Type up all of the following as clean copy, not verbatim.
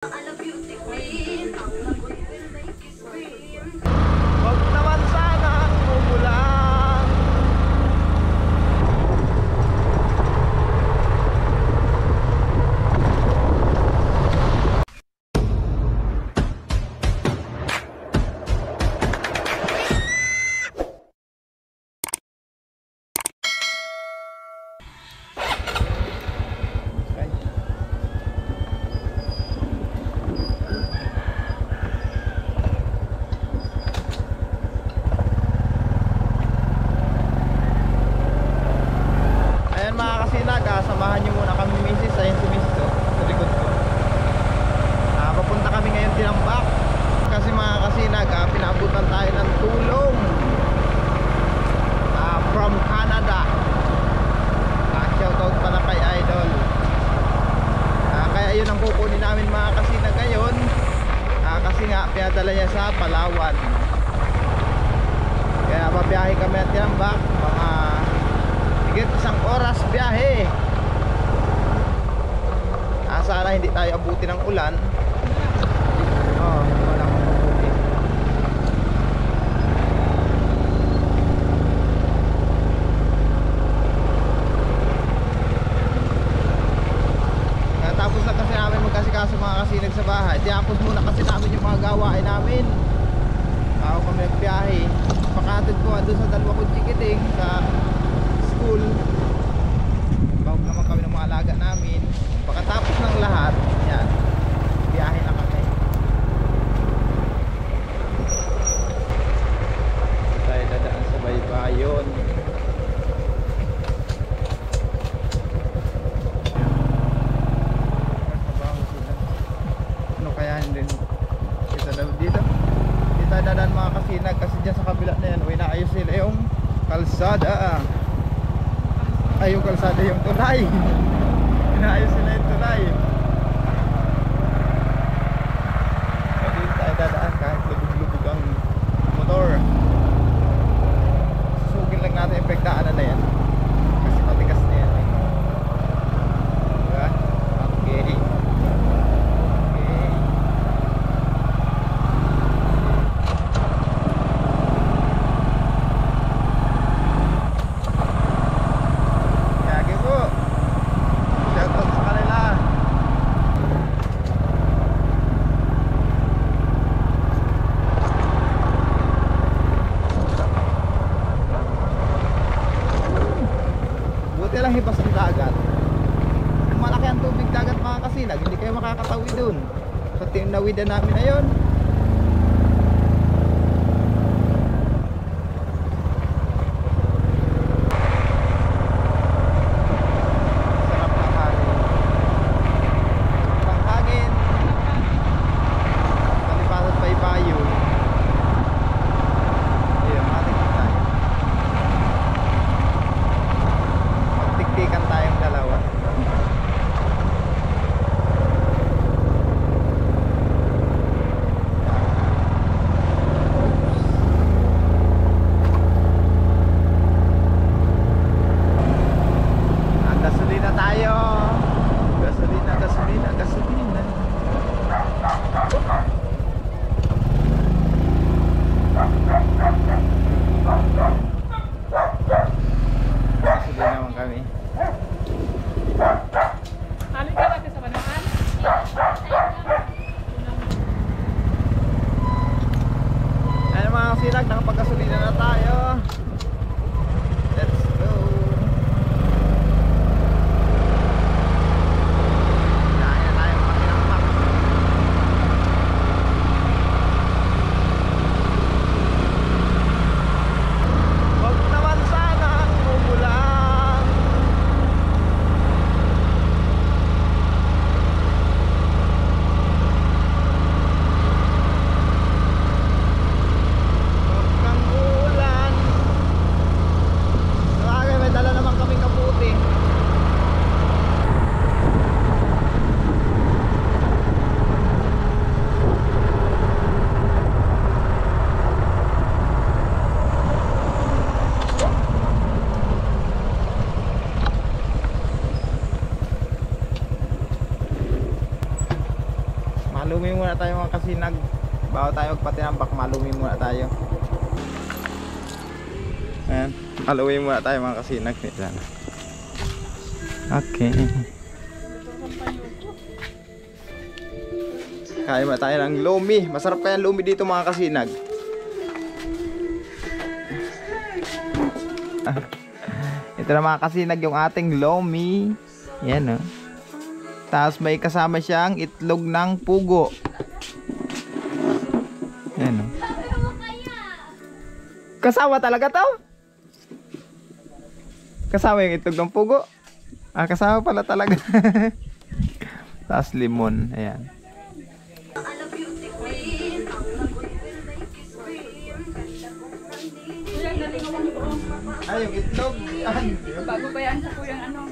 Wag naman sanang umulan. Samahan nyo muna kami misis. Ayun si misis sa likod ko. Papunta kami ngayon Tinambak. Kasi mga kasinag, pinabutan tayo ng tulong from Canada. Shoutout pala kay Idol. Kaya yun ang kukunin namin mga kasinag ngayon. Kasi nga pinadala niya sa Palawan. Kaya babiyahe kami at Tinambak. Mga higit isang oras biyahe. Sana hindi tayo abuti ng ulan. Wala akong abuti. Tapos na kasi namin magkasikaso mga kasinag sa bahay. Tapos muna kasi namin yung mga gawain namin. Ako kami nagbiyahe. Pakatid ko doon sa dalawa kong chikiting sa school. Bawag naman kami ng mga alaga namin. Pagkatapos ng lahat, yan, biyahe na kami. Tayo dadaan sa Baybayon. Ano kaya hindi kita daw dito? Hindi tayo dadaan mga kasinag kasi dyan sa kabila na yan, inaayos sila yung kalsada. Ay, yung kalsada yung tulay. Inaayos sila yung tulay. Hindi tayo dadaan kahit lubog-lubog ang motor. Susugin lang natin yung pagdaanan na yan. Kasi matigas na yan. Diba? Okay. Lang hibas ng dagat. Kung malaki ang tubig dagat mga kasinag, hindi kayo makakatawid dun. So tinawidan namin na yun. Sarap ng hangin. Pang hangin. Kalipasat pa ipayo. Ayun, matikip tayo. Tiktikan tayong dalawa. Gasolina tayo. Gasolina, gasolina, gasolina. Gasolina naman kami. Halika natin sa Banahan. Ano mga kasinag, nakapagkasolina na tayo. Let's go. Kaya na tayo mga Tinambak. Wag naman sanang umulan. Wag kang ulan. Malumi muna tayo mga kasinag. Bago tayo magpatinambak, malumi muna tayo. Ayan, malumi muna tayo mga kasinag. Okay. Kain muna tayo ng lumi. Masarap kaya lumi dito mga kasinag. Ito na mga kasinag yung ating lomi. Yan o. Tapos may kasama siyang itlog ng pugo. Yan o. Kasama talaga to? Kasama yung itlog ng pugo? Ah, kasama pala talaga. Tapos limon. Ayan. Ay, yung itlog. Bago ba yan sa kuyang ano?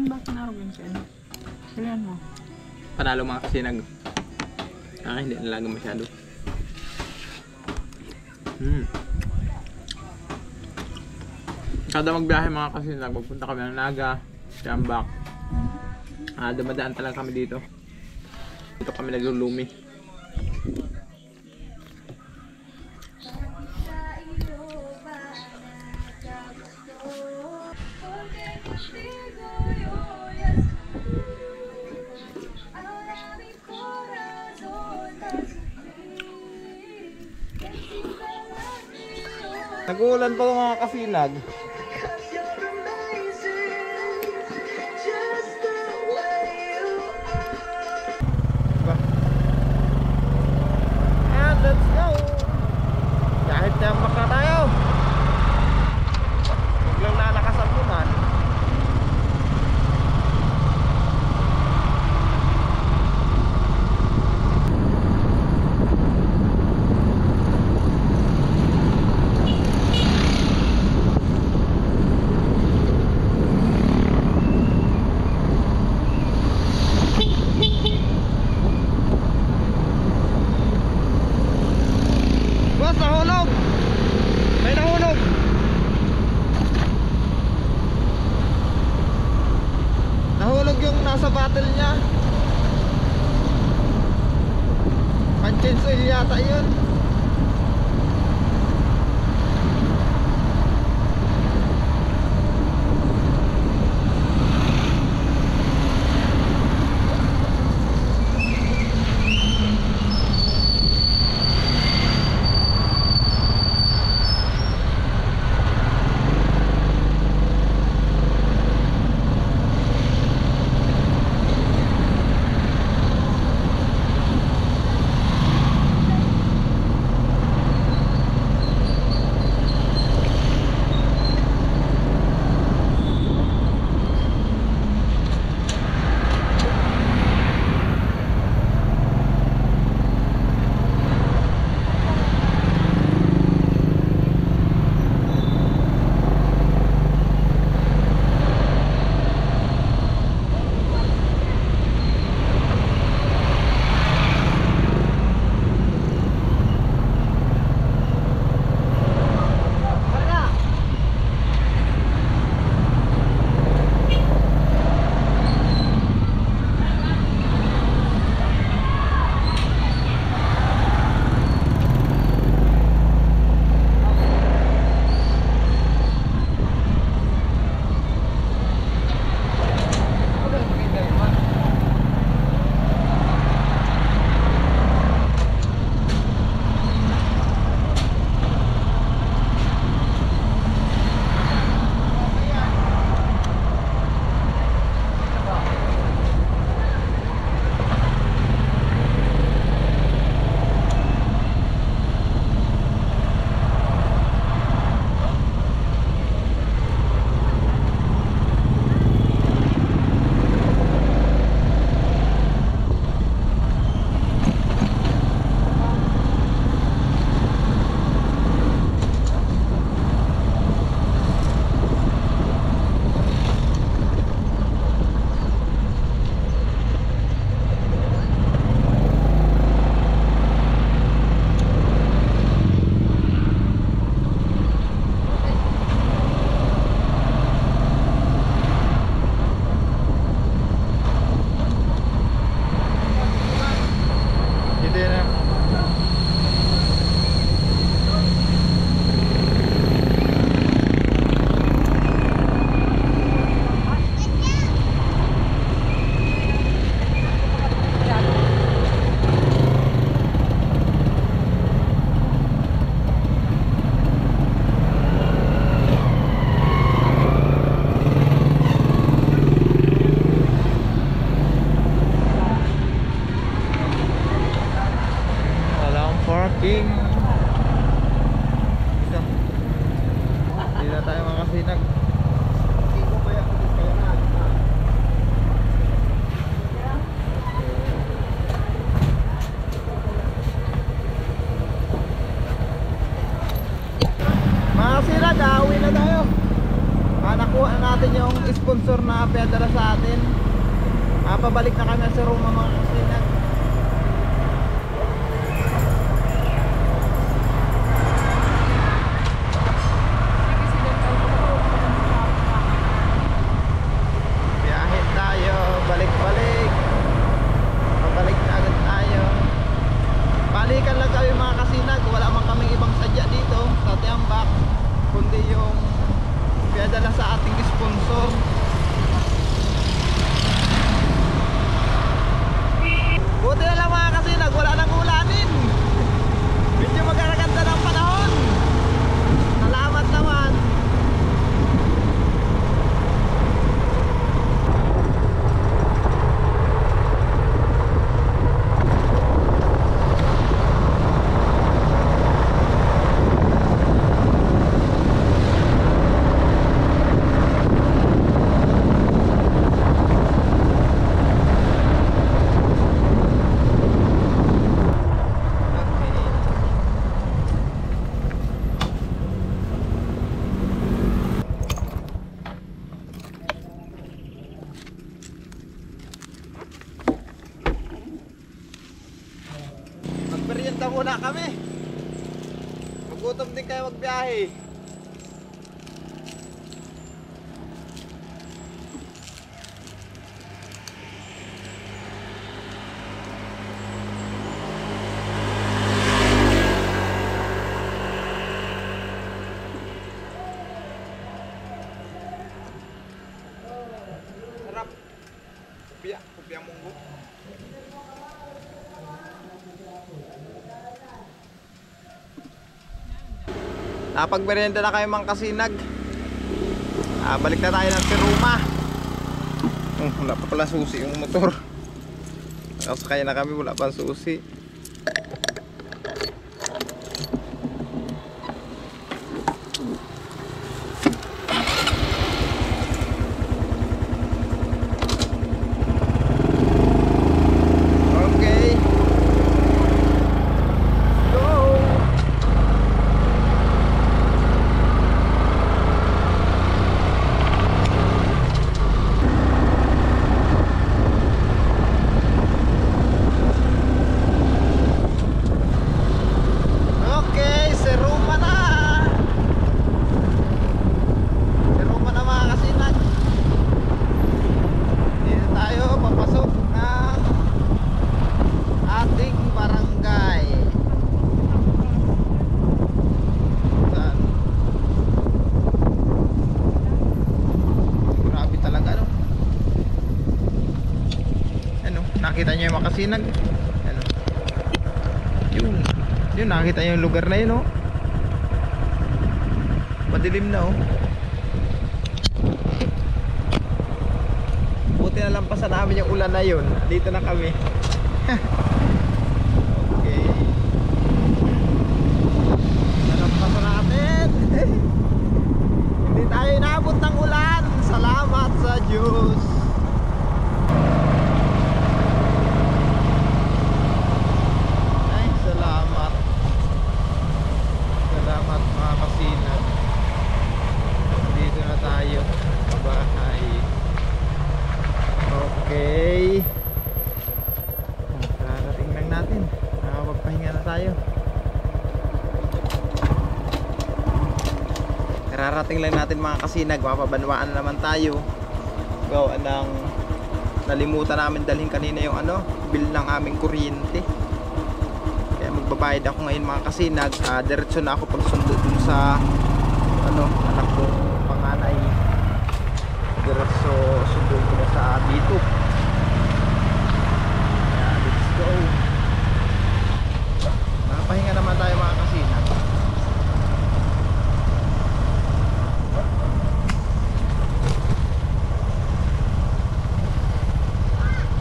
Bakit narugin siya? Kailan mo? Panalo mga kasinag. Ah, hindi nalaga masyado. Kada magbiyahe mga kasinag, magpunta kami ng Naga, Jambak. Dumadaan talaga kami dito. Dito kami naglulumi. Nag-uulan pa mga kasinag. And let's go! Kahit tiyambak na tayo. Biglang lalakas ang ulan. Boss, nahulog! May nahulog! Nahulog yung nasa battle niya. Panchen's oil yata yun. sa atin. Pabalik na kami sa Roma mga kasinag. Biyahin tayo, balik-balik. Pabalik na agad tayo. Balikan lang kami mga kasinag. Wala man kaming ibang sadya dito sa Tiambak, kundi yung pinadala sa ating sponsor. Buti na lang mga kasinag, wala nang ulanin. Medyo magkakaganda ng panahon. Salamat naman. Magmerienda muna kami. Magutom din kayo magbiyahe. Sarap. Kupya munggo. Napagmerienda na kayo mga kasinag. Balik na tayo ng Roma. Wala pa pala susi yung motor. Nakasakay na kami, wala pa susi. Okay. Go! Nakita niyo yung makasinag? Ano? Yun, nakita niyo yung lugar na yun, oh. Madilim na, oh. Buti na lang pasan namin yung ulan na yun. Dito na kami. Okay. Nalampasan natin. Hindi tayo inaabot ng ulan. Salamat sa Diyos. Salamat mga kasinag. Dito na tayo sa bahay. Okay. Kararating lang natin. Nakapagpahinga na tayo. Kararating lang natin mga kasinag. Mapabanwaan na naman tayo. Gawa ng nalimutan namin dalhin kanina yung bill ng aming kuryente. Magbabayad ako ngayon mga kasinag. Diretso na ako pagsundo dun sa anak ko panganay. Diretso sundo ko na sa dito. Kaya let's go. Nakapahinga naman tayo mga kasinag.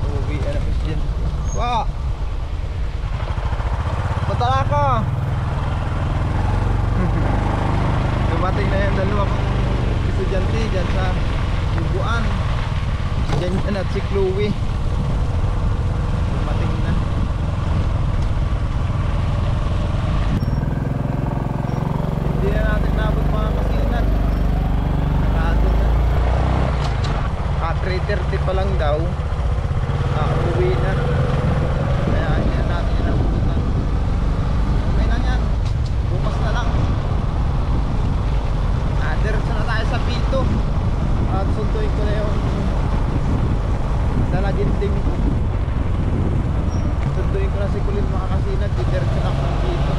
Uwi na po siya. Wow! Tara ka. Dumating na yung dalawang estudyante dyan sa Bubuan. Dyan yan at si Chloe. Dumating na. Hindi na natin nabot mga kasinag. Nakado na. 3:30 20 pa lang daw. Uwi na. Kaya yan natin yung nabutan. Okay na yan. Bukas na lang. Diretso na tayo sa Pito. At sunduin ko na yung Dalaginting. Sunduin ko na si Kulin mga kasinag. Diretso na ako ng Pito.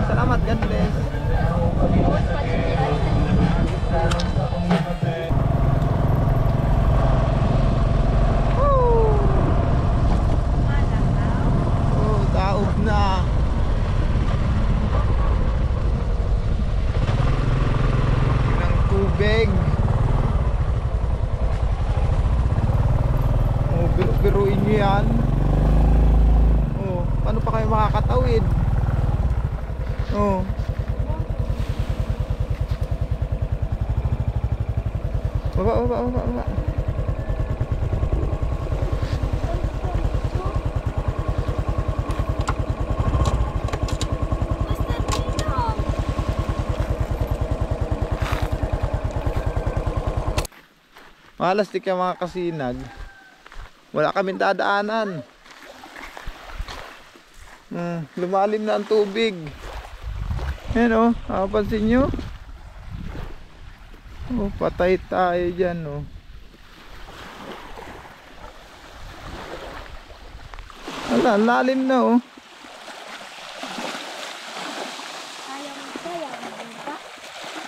Salamat, God bless. Taob na. Ng tubig. Biruin nyo yan. Paano pa kayo makakatawid? Baba. Malastik yung mga kasinag. Wala kaming dadaanan. Lumalim na ang tubig. Ayan pansin nyo. Patay tayo dyan Wala, lalim na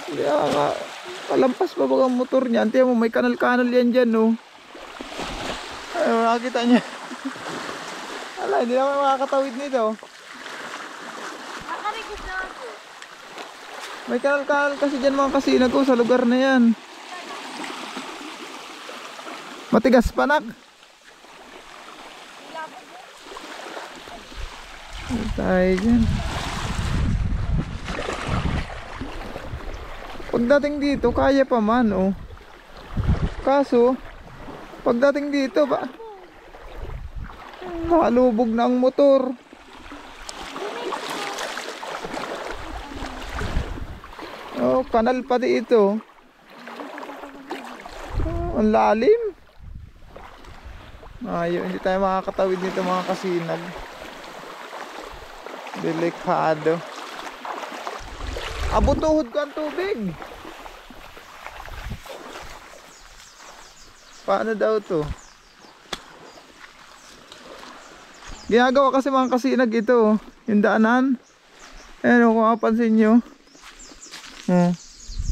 Kaya kalampas pa bagang motor niya. Antiyan mo, may kanal-kanal yan dyan Ay, makakita niya. Wala, hindi naman makakatawid nito. May kanal-kanal kasi dyan mga kasinag ko sa lugar na yan. Matigas panak. Tayo dyan. Pagdating dito kaya pa man Kaso pagdating dito nalubog na ang motor. Kanal pa dito. Ang lalim. Hindi tayo makakatawid nito mga kasinag. Delikado. Abutuhod ko ang tubig. Paano daw to? Ginagawa kasi mga kasinag ito, yung daanan. Ayan kung mapapansin nyo.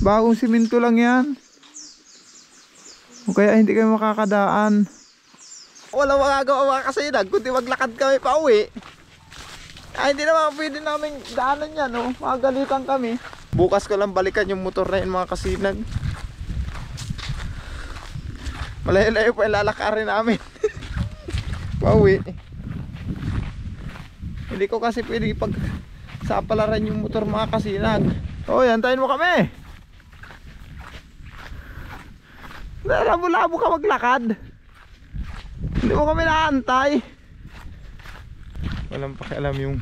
Bagong simento lang yan. O kaya hindi kayo makakadaan. Walang magagawa mga kasinag, kundi maglakad kami pa uwi. Ay, hindi naman pwede namin daanan yan, no? Magalitan kami. Bukas ko lang balikan yung motor na yun mga kasinag. Malayo-layo pa yung lalakarin namin. Pauwi. Hindi ko kasi pwede pag sapalaran yung motor mga kasinag. O, antayin mo kami. Labo-labo ka maglakad. Hindi mo kami naantay. Walang pakialam yung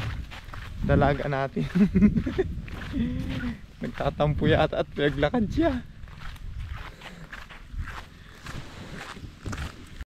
dalaga natin. Nagtatampo yata at pinaglakad siya.